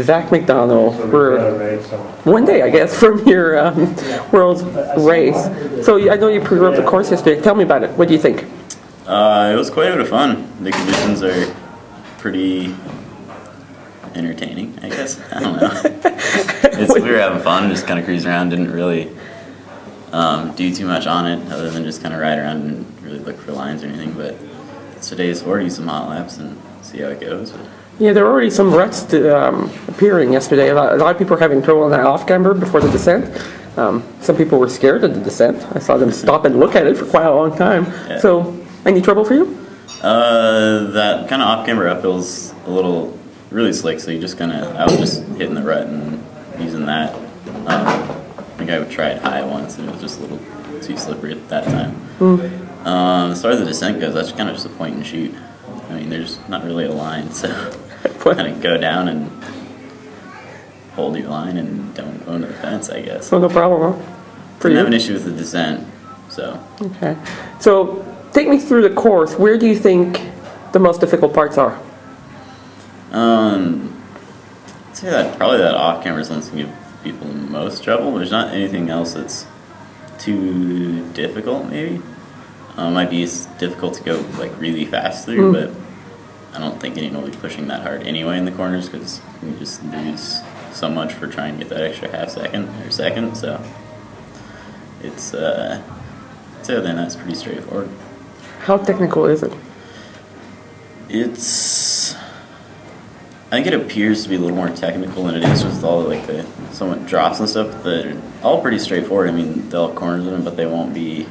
Zach McDonald. So We're one day, I guess, from your world race. So I know you pre-rode the course yesterday. Tell me about it. What do you think? It was quite a bit of fun. The conditions are pretty entertaining, I guess. I don't know. We were having fun, just kind of cruising around. Didn't really do too much on it, other than just kind of ride around and really look for lines or anything. But today's already some hot laps and see how it goes. Yeah, there were already some ruts appearing yesterday. A lot of people were having trouble on that off-camber before the descent. Some people were scared of the descent. I saw them stop and look at it for quite a long time. Yeah. So, any trouble for you? That kind of off-camber uphill's a little really slick, so you just I was just hitting the rut and using that. I think I would try it high once, and it was just a little too slippery at that time. As far as the descent goes, that's kind of just a point and shoot. I mean, there's not really a line, so kind of go down and hold your line and don't go into the fence, I guess. So no problem, huh? Didn't have an issue with the descent, so. Okay. So, take me through the course. Where do you think the most difficult parts are? I'd say that probably that off-camber is one's going to give people the most trouble. There's not anything else that's too difficult, maybe. Might be difficult to go like really fast through, but I don't think anyone will be pushing that hard anyway in the corners because you just lose so much for trying to get that extra half second or second. So it's I'd say then that's pretty straightforward. How technical is it? I think it appears to be a little more technical than it is with all the somewhat drops and stuff. They're all pretty straightforward. I mean, they'll have corners in them, but they won't be.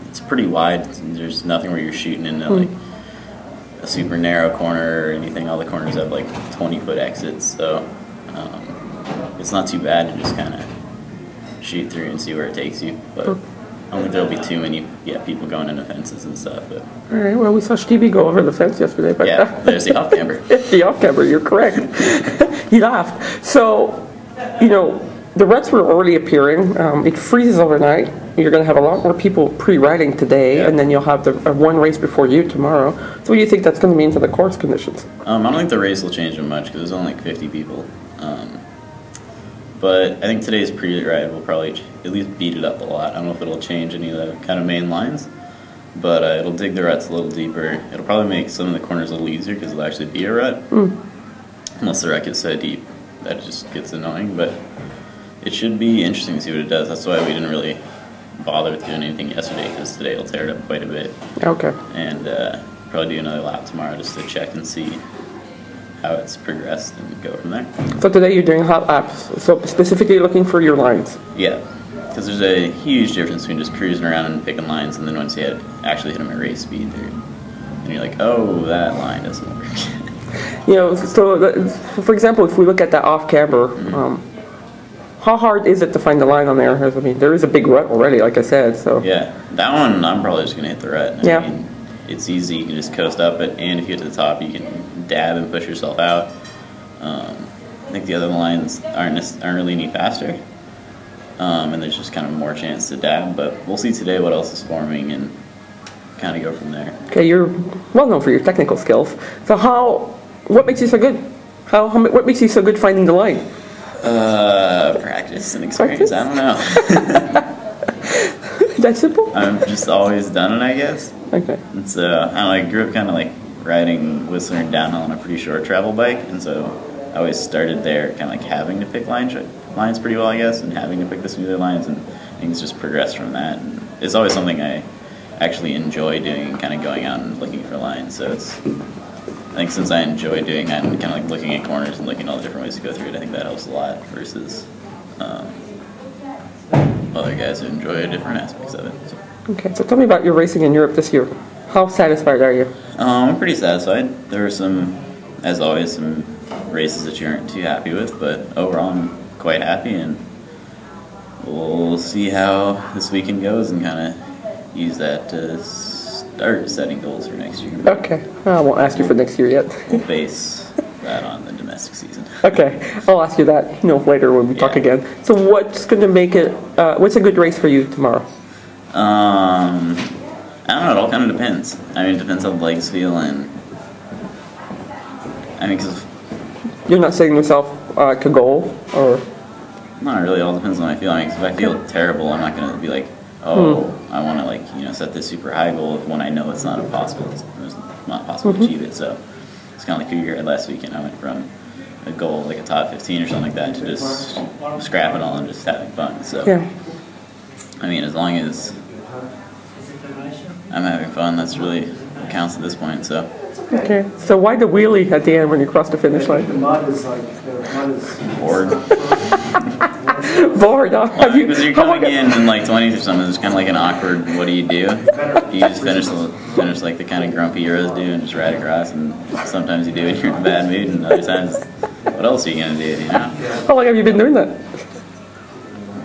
It's pretty wide. There's nothing where you're shooting into like a super narrow corner or anything. All the corners have like 20-foot exits, so it's not too bad to just kind of shoot through and see where it takes you. But I don't think there'll be too many people going into fences and stuff. But all right. Well, we saw Stevie go over the fence yesterday. But yeah, there's the off camber. The off camber. You're correct. He laughed. So, you know, the ruts were already appearing. It freezes overnight. You're going to have a lot more people pre-riding today, and then you'll have the one race before you tomorrow. So what do you think that's going to mean to the course conditions? I don't think the race will change them much because there's only like 50 people. But I think today's pre-ride will probably at least beat it up a lot. I don't know if it'll change any of the kind of main lines, but it'll dig the ruts a little deeper. It'll probably make some of the corners a little easier because it'll actually be a rut. Unless the rut gets so deep that it just gets annoying, but it should be interesting to see what it does. That's why we didn't really bother with doing anything yesterday because today it'll tear it up quite a bit. Okay. And probably do another lap tomorrow just to check and see how it's progressed and go from there. So today you're doing hot laps, so specifically looking for your lines. Yeah, because there's a huge difference between just cruising around and picking lines and then once you actually hit them at race speed, and you're like, oh, that line doesn't work. You know, so for example, if we look at that off-camber, how hard is it to find the line on there? I mean, there is a big rut already, like I said. So yeah, that one I'm probably just gonna hit the rut. I mean, it's easy. You can just coast up it, and if you get to the top, you can dab and push yourself out. I think the other lines aren't really any faster, and there's just kind of more chance to dab. But we'll see today what else is forming and kind of go from there. Okay, you're well known for your technical skills. So what makes you so good? What makes you so good finding the line? Practice and experience. I don't know. That simple? I've just always done it, I guess. Okay. And so I grew up kind of like riding Whistler and downhill on a pretty short travel bike, and so I always started there, kind of like having to pick lines pretty well, I guess, and having to pick the smoother lines, and things just progressed from that. And it's always something I actually enjoy doing, kind of going out and looking for lines. So I think since I enjoy doing that and kind of like looking at corners and looking at all the different ways to go through it, I think that helps a lot versus other guys who enjoy different aspects of it. So. Okay, so tell me about your racing in Europe this year. How satisfied are you? I'm pretty satisfied. There were as always, some races that you aren't too happy with, but overall I'm quite happy, and we'll see how this weekend goes and kind of use that to start setting goals for next year. Okay, I won't ask you for next year yet. We'll base that on the domestic season. Okay, I'll ask you that later when we talk again. So what's going to make it, what's a good race for you tomorrow? I don't know, it all kind of depends. I mean, it depends how the legs feel, and I mean, because You're not setting yourself a goal, or? Not really. It all depends on how I feel. I mean, 'cause if I feel terrible, I'm not going to be like, oh, I want to, like, you know, set this super high goal when I know it's not impossible. It's not possible to achieve it. So it's kind of like figure last weekend. I went from a goal like a top 15 or something like that to just scrap it all and just having fun. So Yeah. I mean, as long as I'm having fun, that's really what counts at this point. So Okay. So why the wheelie at the end when you cross the finish line? The mud is like, bored. Bored, huh? Because you're coming in like 20s or something, it's kind of like an awkward, what do? You just finish like the kind of grumpy Euros do and just ride across, and sometimes you do it, you're in a bad mood, and other times, what else are you going to do, you know? How long have you been doing that?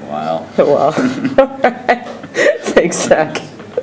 Wow. Wow. Thanks, Zach.